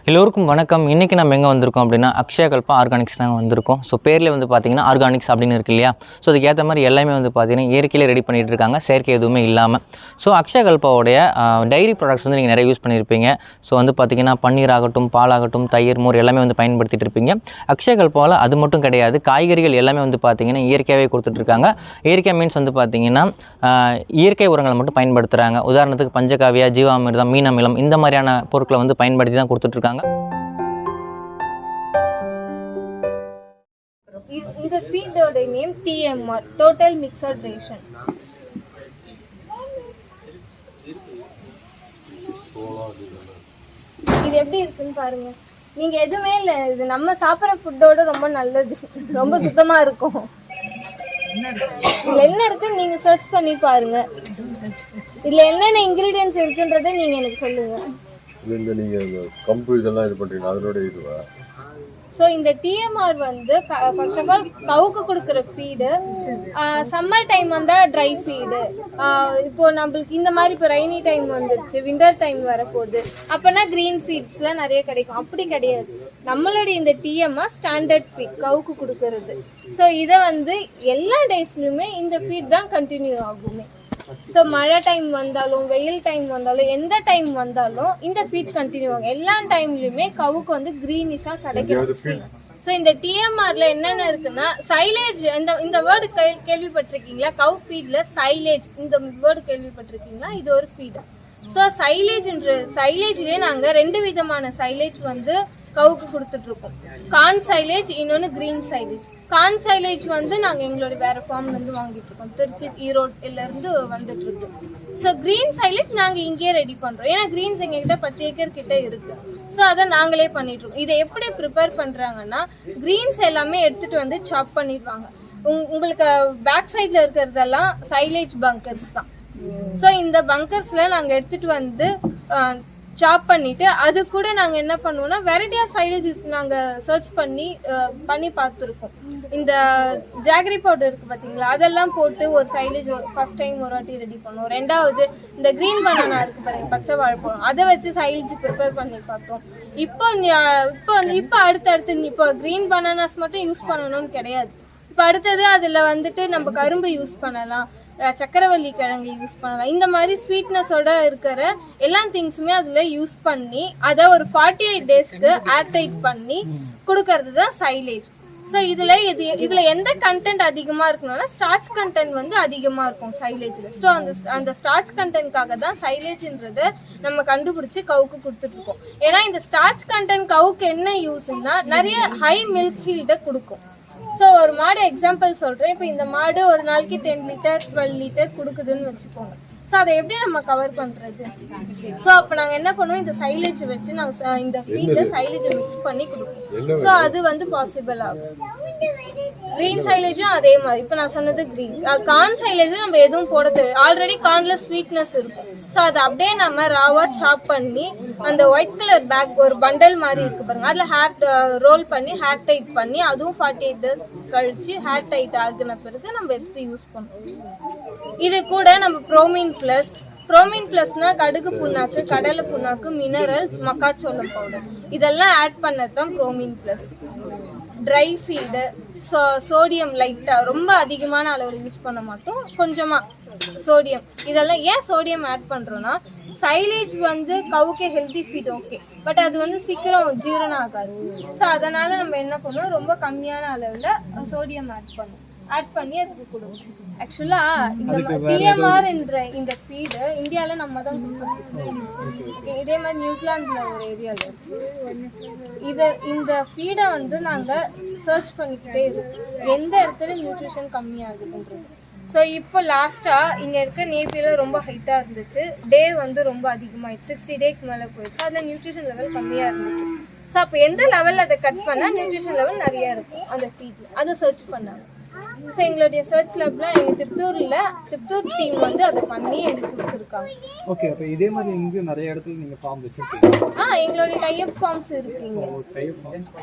எல்லோருக்கும் வணக்கம். இன்றைக்கி நம்ம எங்கே வந்திருக்கோம் அப்படின்னா அக்ஷயகல்பா ஆர்கானிக்ஸ் தாங்க வந்திருக்கோம். ஸோ பேரில் வந்து பார்த்திங்கன்னா ஆர்கானிக்ஸ் அப்படின்னு இருக்கு இல்லையா. ஸோ அதுக்கேற்ற மாதிரி எல்லாமே வந்து பார்த்திங்கன்னா இயற்கையிலே ரெடி பண்ணிகிட்டு இருக்காங்க, செயற்கை எதுவுமே இல்லாமல். ஸோ அக்ஷயகல்பாவோடைய டைரி ப்ராடக்ட்ஸ் வந்து நீங்கள் நிறைய யூஸ் பண்ணியிருப்பீங்க. ஸோ வந்து பார்த்திங்கன்னா பன்னீர் ஆகட்டும், பால் ஆகட்டும், தயிர், மோர் எல்லாமே வந்து பயன்படுத்திட்டு இருப்பீங்க. அக்ஷயகல்பாவில் அது மட்டும் கிடையாது, காய்கறிகள் எல்லாமே வந்து பார்த்திங்கன்னா இயற்கையாகவே கொடுத்துட்ருக்காங்க. இயற்கை மீன்ஸ் வந்து பார்த்திங்கன்னா இயற்கை உரங்களை மட்டும் பயன்படுத்துகிறாங்க. உதாரணத்துக்கு பஞ்சகாவியா, ஜீவாமிர்தம், மீன் அமிலம் இந்த மாதிரியான பொருட்களை வந்து பயன்படுத்தி தான் கொடுத்துட்ருக்காங்க. இந்த ஃபீடோட name TMR, total mixed ration. இது எப்படி இருக்குன்னு பாருங்க. நீங்க எதுவுமே இல்லை, இது நம்ம சாப்பிட்ற ஃபுட்டோட ரொம்ப நல்லது, ரொம்ப சுத்தமா இருக்கும். இதுல என்ன இருக்குன்னு நீங்க சர்ச் பண்ணி பாருங்க. இதுல என்னென்ன இன்கிரீடியன்ஸ் இருக்குன்றதை நீங்க எனக்கு சொல்லுங்க. ஸோ இந்த TMR வந்து ஃபர்ஸ்ட் ஆஃப் ஆல் கவுக்கு கொடுக்குற ஃபீடு. சம்மர் டைம் வந்தால் ட்ரை ஃபீடு. இப்போ நம்மளுக்கு இந்த மாதிரி இப்போ ரெய்னி டைம் வந்துடுச்சு, விண்டர் டைம் வரப்போகுது, அப்போனா க்ரீன் ஃபீட்ஸ்லாம் நிறைய கிடைக்கும். அப்படி கிடையாது, நம்மளுடைய இந்த TMR ஸ்டாண்டர்ட் ஃபீட் கவுக்கு கொடுக்கறது. ஸோ இதை வந்து எல்லா டேஸ்லையுமே இந்த ஃபீட் தான் கண்டினியூ ஆகுமே. ஸோ மழை டைம் வந்தாலும், வெயில் டைம் வந்தாலும், எந்த டைம் வந்தாலும் இந்த ஃபீட் கண்டினியூ ஆகும். எல்லா டைம்லையுமே கவுக்கு வந்து க்ரீனிஷாக கிடைக்கும் ஃபீட். ஸோ இந்த TMRல என்னென்ன இருக்குன்னா, சைலேஜ், இந்த வேர்டு கேள்விப்பட்டிருக்கீங்களா? கவு ஃபீட்ல சைலேஜ் இந்த வேர்டு கேள்விப்பட்டிருக்கீங்களா? இது ஒரு ஃபீடு. ஸோ சைலேஜ்லேயே நாங்கள் 2 விதமான சைலேஜ் வந்து கவுக்கு கொடுத்துட்ருக்கோம். கார்ன் சைலேஜ், இன்னொன்று க்ரீன் சைலேஜ். கார்ன் சைலேஜ் வந்து நாங்கள் எங்களோட வேறு ஃபார்ம்லேருந்து வாங்கிட்டு இருக்கோம், திருச்சி, ஈரோட்லேருந்து வந்துட்டு இருக்கு. ஸோ க்ரீன் சைலேஜ் நாங்கள் இங்கேயே ரெடி பண்ணுறோம். ஏன்னா க்ரீன்ஸ் எங்ககிட்ட 10 ஏக்கர் கிட்ட இருக்கு. ஸோ அதை நாங்களே பண்ணிட்டு இருக்கோம். இதை எப்படி ப்ரிப்பேர் பண்ணுறாங்கன்னா, க்ரீன்ஸ் எல்லாமே எடுத்துட்டு வந்து சாப் பண்ணிடுவாங்க. உங்களுக்கு பேக் சைடில் இருக்கிறதெல்லாம் சைலேஜ் பங்கர்ஸ் தான். ஸோ இந்த பங்கர்ஸில் நாங்கள் எடுத்துட்டு வந்து சாப் பண்ணிட்டு, அது கூட நாங்கள் என்ன பண்ணுவோம்னா, வெரைட்டி ஆஃப் சைலேஜஸ் நாங்கள் சர்ச் பண்ணி பார்த்துருக்கோம். இந்த ஜாகரி பவுடர் இருக்குது பார்த்தீங்களா, அதெல்லாம் போட்டு ஒரு சைலேஜ் ஃபர்ஸ்ட் டைம் ஒரு வாட்டி ரெடி பண்ணுவோம். ரெண்டாவது இந்த க்ரீன் பனானா இருக்குது பாருங்க, பச்சை வாழைப்பழம், அதை வச்சு சைலேஜ் ப்ரிப்பேர் பண்ணி பார்த்தோம். இப்போ அடுத்தடுத்து இப்போ க்ரீன் பனானாஸ் மட்டும் யூஸ் பண்ணணும்னு கிடையாது. இப்போ அடுத்தது அதில் வந்துட்டு நம்ம கரும்பு யூஸ் பண்ணலாம், சக்கரவள்ளி கிழங்கு யூஸ் பண்ணலாம். இந்த மாதிரி ஸ்வீட்னஸோட இருக்கிற எல்லா திங்ஸுமே அதில் யூஸ் பண்ணி அதை ஒரு 48 டேஸ்க்கு ஏர்டைட் பண்ணி கொடுக்கறது தான் சைலேஜ். ஸோ இதில் எந்த கண்டென்ட் அதிகமாக இருக்கணும்னா, ஸ்டார்ச் கண்டென்ட் வந்து அதிகமாக இருக்கும் சைலேஜில். ஸோ அந்த ஸ்டார்ச் கண்டென்ட்காக தான் சைலேஜ்ன்றதை நம்ம கண்டுபிடிச்சி கவுக்கு கொடுத்துட்ருக்கோம். ஏன்னா இந்த ஸ்டார்ச் கண்டென்ட் கவுக்கு என்ன யூஸ்ன்னா, நிறைய ஹை மில்க் ஹீல்டை கொடுக்கும். ஸோ ஒரு மாடு எக்ஸாம்பிள் சொல்கிறேன். இப்போ இந்த மாடு ஒரு நாளைக்கு 10 லிட்டர் 12 லிட்டர் கொடுக்குதுன்னு வச்சுக்கோங்க. ஸோ அதை எப்படி நம்ம கவர் பண்ணுறது? ஸோ அப்போ நாங்கள் என்ன பண்ணுவோம், இந்த சைலேஜ் வச்சு நாங்கள் இந்த ஃபீல்டில் சைலேஜை மிக்ஸ் பண்ணி கொடுப்போம். ஸோ அது வந்து பாசிபிள் ஆகும். க்ரீன் சைலேஜும் அதே மாதிரி. இப்போ நான் சொன்னது க்ரீன். கார்ன் சைலேஜும் நம்ம எதுவும் போட தேவை, ஆல்ரெடி கார்னில் ஸ்வீட்னஸ் இருக்கும். ஸோ அதை அப்படியே நம்ம ராவாக சாப் பண்ணி அந்த ஒயிட் கலர் பேக் ஒரு பண்டல் மாதிரி இருக்குது பாருங்க, அதில் ஹேர் ரோல் பண்ணி ஹேர் டைட் பண்ணி, அதுவும் 48 டேஸ் கழிச்சு ஹேர் டைட் ஆகின பிறகு நம்ம எடுத்து யூஸ் பண்ணுவோம். இது கூட நம்ம ப்ரோமீன் ப்ளஸ்னா கடுகு புண்ணாக்கு, கடலை புண்ணாக்கு, மினரல்ஸ், மக்காச்சோளம் பவுடர் இதெல்லாம் ஆட் பண்ணது தான் ப்ரோமீன் ப்ளஸ். ட்ரை ஃபீடு, சோடியம் லைட்டாக, ரொம்ப அதிகமான அளவில் யூஸ் பண்ண மாட்டோம், கொஞ்சமாக சோடியம். இதெல்லாம் ஏன் சோடியம் ஆட் பண்ணுறோன்னா, சைலேஜ் வந்து கவுக்கே ஹெல்தி ஃபீட் ஓகே, பட் அது வந்து சீக்கிரம் ஜீரணம் ஆகாது. ஸோ அதனால் நம்ம என்ன பண்ணுவோம், ரொம்ப கம்மியான அளவில் சோடியம் ஆட் பண்ணி அதுக்கு கொடுக்கும். ஆக்சுவலாக இந்த TMR என்ற இந்த ஃபீடு இந்தியாவில் நம்ம தான் கொடுத்துருக்கோம். இதே மாதிரி நியூசிலாண்டில் ஒரு ஏரியாவில் இந்த ஃபீடை வந்து நாங்கள் சர்ச் பண்ணிக்கிட்டே இருக்கோம், எந்த இடத்துல நியூட்ரிஷன் கம்மியாகுதுன்றது. ஸோ இப்போ லாஸ்ட்டாக இங்கே இருக்க நேபியில் ரொம்ப ஹைட்டாக இருந்துச்சு, டே வந்து ரொம்ப அதிகமாகிடுச்சு, 60 டேக்கு மேலே போயிடுச்சு, அதில் நியூட்ரிஷன் லெவல் கம்மியாக இருந்துச்சு. ஸோ அப்போ எந்த லெவலில் அதை கட் பண்ணால் நியூட்ரிஷன் லெவல் நிறையா இருக்கும் அந்த ஃபீட்டில், அதை சர்ச் பண்ணாங்க. ஸோ எங்களுடைய சர்ச் லேப்லாம் எங்கள் திப்தூர் டீம் வந்து அதை பண்ணி எனக்கு கொடுத்துருக்காங்க. ஓகே, அப்போ இதே மாதிரி இங்கே நிறைய இடத்துல நீங்கள் ஃபார்ம் வச்சுருக்கீங்க? எங்களுடைய டைப் ஃபார்ம்ஸ் இருக்குங்க.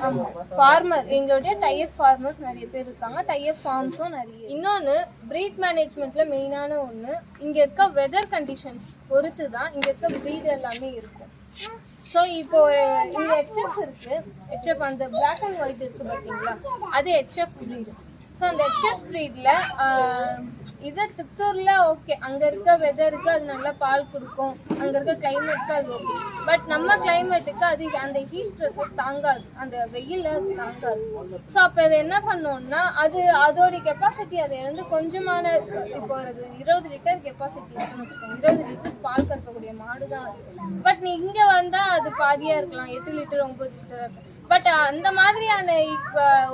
ஆமாம், ஃபார்மர், எங்களுடைய டைப் ஃபார்மர்ஸ் நிறைய பேர் இருக்காங்க, டைப் ஃபார்ம்ஸும் நிறைய. இன்னொன்று ப்ரீட் மேனேஜ்மெண்ட்டில் மெயினான ஒன்று, இங்கே இருக்க வெதர் கண்டிஷன்ஸ் பொறுத்து தான் இங்கே இருக்க ப்ரீட் எல்லாமே இருக்கும். ஸோ இப்போ இங்கே ஹெச்எஃப் இருக்கு. ஹெச்எஃப் அந்த பிளாக் அண்ட் ஒயிட் இருக்கு பார்த்தீங்களா, அது ஹெச்எஃப் ப்ரீடு. ஸோ அந்த ஹெச்எஃப் ப்ரீடில் இது திருப்பூரில் ஓகே, அங்கே இருக்க வெதருக்கு அது நல்லா பால் கொடுக்கும், அங்கே இருக்க கிளைமேட்டுக்கு அது ஓகே. பட் நம்ம கிளைமேட்டுக்கு அது அந்த ஹீட் ஸ்ட்ரெஸ்ஸை தாங்காது, அந்த வெயிலில் அது தாங்காது. ஸோ அப்போ அது என்ன பண்ணோம்னா அது அதோடைய கெப்பாசிட்டி அதை இழந்து கொஞ்சமான, இப்போ ஒரு 20 லிட்டர் கெப்பாசிட்டி இருக்குன்னு வச்சுக்கோங்க, 20 லிட்டர் பால் கறக்கக்கூடிய மாடு தான் அது. பட் நீ இங்கே வந்தால் அது பாதியாக இருக்கலாம், 8 லிட்டர் 9 லிட்டர் இருக்கும். பட் அந்த மாதிரியான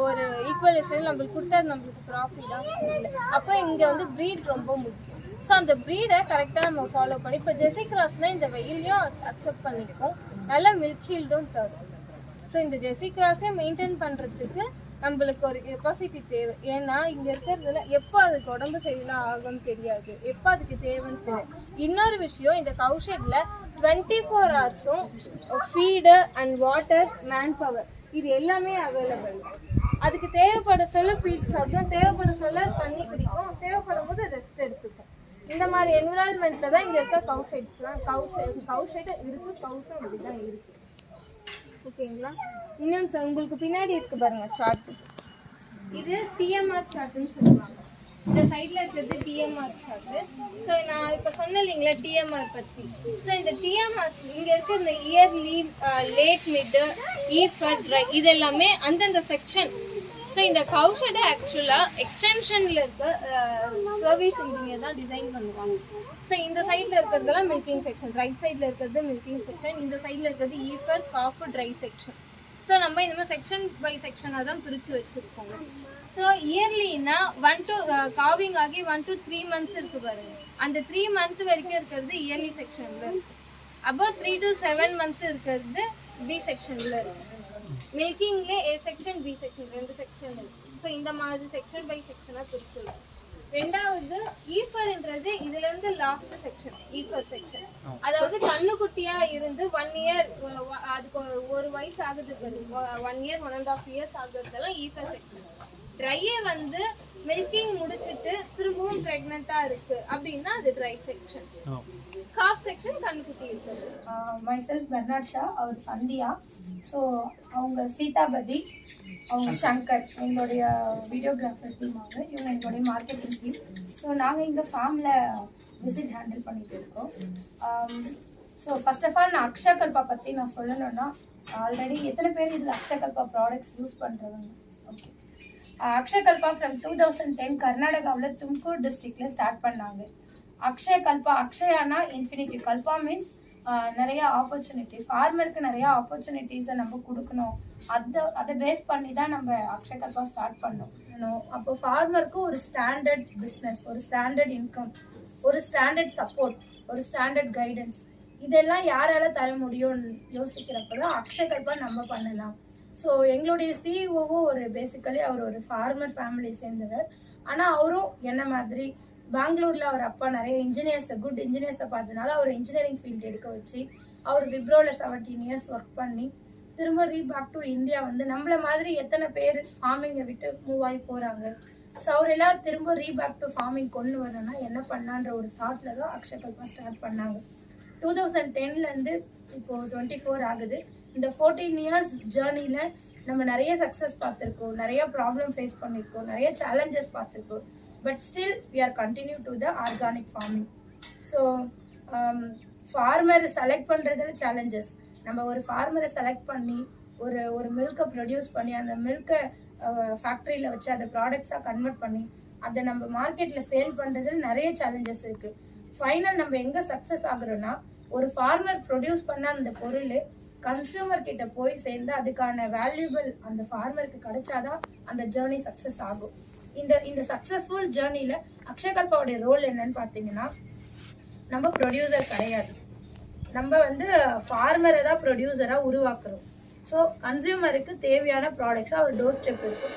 ஒரு ஈக்குவலேஷன் நம்மளுக்கு கொடுத்தா நம்மளுக்கு ப்ராஃபிட் தான் இல்லை. அப்போ இங்கே வந்து ப்ரீட் ரொம்ப முக்கியம். ஸோ அந்த ப்ரீடை கரெக்டாக நம்ம ஃபாலோ பண்ணி, இப்போ ஜெர்சி கிராஸ்னால் இந்த வெயிலையும் அக்செப்ட் பண்ணிக்கும், நல்ல மில்க் ஹீல்டும் தரும். ஸோ இந்த ஜெர்சி கிராஸையும் மெயின்டைன் பண்ணுறதுக்கு நம்மளுக்கு ஒரு கெப்பாசிட்டி தேவை. ஏன்னா இங்கே இருக்கிறதுல எப்போ அதுக்கு உடம்பு சரியில்லாம் ஆகும்னு தெரியாது, எப்போ அதுக்கு தேவைன்னு தெரியாது. இன்னொரு விஷயம், இந்த கவுஷெட்டில் 24 ஹவர்ஸும் feed and water, man power இது எல்லாமே அவைலபிள். அதுக்கு தேவைப்பட சொல்ல ஃபீட் சாப்பிடும், தேவைப்பட சொல்ல தண்ணி குடிக்கும், தேவைப்படும் போது ரெஸ்ட் எடுத்துக்கும். இந்த மாதிரி என்விரான்மெண்ட்டில் தான் இங்கே இருக்க கவுஷெட்ஸ்லாம் கவுஷெட் இருக்குது, கவுஷும் இப்படி தான் இருக்குது. ஓகேங்களா? இன்னொன்று உங்களுக்கு பின்னாடி இருக்கு பாருங்க சார்ட், இது டிஎம்ஆர் சார்ட்டுன்னு சொல்லுவாங்க. இந்த சைடில் இருக்கிறது டிஎம்ஆர் சார்ட்டு. ஸோ நான் இப்போ சொன்னேன் இல்லைங்களா டிஎம்ஆர் பற்றி. ஸோ இந்த டிஎம்ஆர் இங்கே இருக்க இந்த இயர்லி, லேட், மிட்டு, ஈஃபர், ட்ரை இது எல்லாமே அந்தந்த செக்ஷன். ஸோ இந்த கவுஷெட்டை ஆக்சுவலாக எக்ஸ்டென்ஷனில் இருக்க சர்வீஸ் இன்ஜினியர் தான் டிசைன் பண்ணுவாங்க. ஸோ இந்த சைடில் இருக்கிறதெல்லாம் மில்கிங் செக்ஷன், ரைட் சைடில் இருக்கிறது மில்கிங் செக்ஷன், இந்த சைடில் இருக்கிறது ஈஃபர், காஃப், ட்ரை செக்ஷன். ஸோ நம்ம இந்த மாதிரி செக்ஷன் பை செக்ஷனாக தான் பிரித்து வச்சுருக்கோங்க. ஸோ இயர்லின்னா 1 to காவிங் ஆகி 1 to 3 மந்த்ஸ் இருக்குது பாருங்க, அந்த 3 மந்த் வரைக்கும் இருக்கிறது இயர்லி செக்ஷனில் இருக்குது. அபவுட் 3 to 7 மந்த் இருக்கிறது பி செக்ஷனில் இருக்குது. மில்கிங்லேயே A section, B section 2 section இருக்குது. ஸோ இந்த மாதிரி செக்ஷன் பை செக்ஷனாக பிரிச்சுருக்கோம். ரெண்டாவது ஈஃபர்ன்றது இதுலேருந்து லாஸ்ட் செக்ஷன், ஈஃபர் செக்ஷன். அதாவது கண்ணுக்குட்டியா இருந்து 1 இயர், அதுக்கு ஒரு வயசு ஆகுது, 1 இயர் 1.5 இயர்ஸ் ஆகுறதெல்லாம் ஈஃபர் செக்ஷன். ட்ரையை வந்து மில்கிங் முடிச்சுட்டு திரும்பவும் ப்ரெக்னெண்டா இருக்கு அப்படின்னா அது ட்ரை செக்ஷன். காஃப் செக்ஷன் கண்ணுக்குட்டி இருக்குது. மைசெல்ஃப் பெர்னாட் ஷா, அவர் சந்தியா. ஸோ அவங்க சீதாபதி, அவங்க சங்கர் எங்களுடைய வீடியோகிராஃபர் டீம், அவங்க இவங்க எங்களுடைய மார்க்கெட்டிங் டீம். ஸோ நாங்கள் இந்த ஃபார்மில் விசிட் ஹேண்டில் பண்ணிட்டு இருக்கோம். ஸோ ஃபர்ஸ்ட் ஆஃப் ஆல் நான் அக்ஷயகல்பா பற்றி நான் சொல்லணும்னா, ஆல்ரெடி எத்தனை பேர் இதில் அக்ஷயகல்பா ப்ராடக்ட்ஸ் யூஸ் பண்ணுறவங்க? ஓகே, அக்ஷயகல்பா ஃப்ரம் 2010 கர்நாடகாவில் தும்கூர் டிஸ்ட்ரிக்டில் ஸ்டார்ட் பண்ணாங்க. அக்ஷயகல்பா, அக்ஷயானா இன்ஃபினிட்டி, கல்பா மீன்ஸ் நிறைய ஆப்பர்ச்சுனிட்டிஸ், ஃபார்மருக்கு நிறைய ஆப்பர்ச்சுனிட்டிஸை நம்ம கொடுக்கணும். அதை பேஸ் பண்ணி தான் நம்ம அக்ஷயகல்பா ஸ்டார்ட் பண்ணோம். அப்போ ஃபார்மருக்கு ஒரு ஸ்டாண்டர்ட் பிஸ்னஸ், ஒரு ஸ்டாண்டர்ட் இன்கம், ஒரு ஸ்டாண்டர்ட் சப்போர்ட், ஒரு ஸ்டாண்டர்ட் கைடன்ஸ், இதெல்லாம் யாரால தர முடியும்னு யோசிக்கிறப்ப தான் அக்ஷயகல்பா நம்ம பண்ணலாம். ஸோ எங்களுடைய சிஇஓவும் பேசிக்கலி அவர் ஒரு ஃபார்மர் ஃபேமிலி சேர்ந்தவர். ஆனால் அவரும் என்ன மாதிரி பெங்களூரில் அவர் அப்பா நிறைய குட் இன்ஜினியர்ஸை பார்த்ததுனால அவர் இன்ஜினியரிங் ஃபீல்டு எடுக்க வச்சு அவர் விப்ரோவில் 17 இயர்ஸ் ஒர்க் பண்ணி திரும்ப ரீபேக் டு இந்தியா வந்து நம்மள மாதிரி எத்தனை பேர் ஃபார்மிங்கை விட்டு மூவ் ஆகி போகிறாங்க. ஸோ அவர் எல்லாம் திரும்ப ரீபேக் டு ஃபார்மிங் கொண்டு வரணும்னா என்ன பண்ணலான்ற ஒரு தாட்டில் தான் அக்ஷயகல்பா ஸ்டார்ட் பண்ணாங்க. 2010லேருந்து இப்போது 24 ஆகுது. இந்த 14 இயர்ஸ் ஜேர்னியில் நம்ம நிறைய சக்ஸஸ் பார்த்துருக்கோம், நிறைய ப்ராப்ளம் ஃபேஸ் பண்ணியிருக்கோம், நிறைய சேலஞ்சஸ் பார்த்துருக்கோம். But still we are continue to the organic farming. So ஃபார்மரை செலக்ட் பண்ணுறதுல சேலஞ்சஸ், நம்ம ஒரு ஃபார்மரை செலக்ட் பண்ணி ஒரு மில்கை ப்ரொடியூஸ் பண்ணி அந்த மில்கை ஃபேக்ட்ரியில் வச்சு அதை ப்ராடக்ட்ஸாக கன்வெர்ட் பண்ணி அதை நம்ம மார்க்கெட்டில் சேல் பண்ணுறதுல நிறைய சேலஞ்சஸ் இருக்குது. ஃபைனல் நம்ம எங்கே சக்ஸஸ் ஆகுறோன்னா, ஒரு ஃபார்மர் ப்ரொடியூஸ் பண்ண அந்த பொருள் கன்சியூமர் கிட்ட போய் சேர்ந்து அதுக்கான வேல்யூபிள் அந்த ஃபார்மருக்கு கிடைச்சாதான் அந்த ஜேர்னி சக்ஸஸ் ஆகும். இந்த சக்ஸஸ்ஃபுல் ஜேர்னியில் அக்ஷயகல்பாவுடைய ரோல் என்னன்னு பார்த்தீங்கன்னா, நம்ம ப்ரொடியூசர் கிடையாது, நம்ம ஃபார்மரை தான் ப்ரொடியூசராக உருவாக்குறோம். ஸோ கன்சியூமருக்கு தேவையான ப்ராடக்ட்ஸாக ஒரு டோர் ஸ்டெப் இருக்கும்.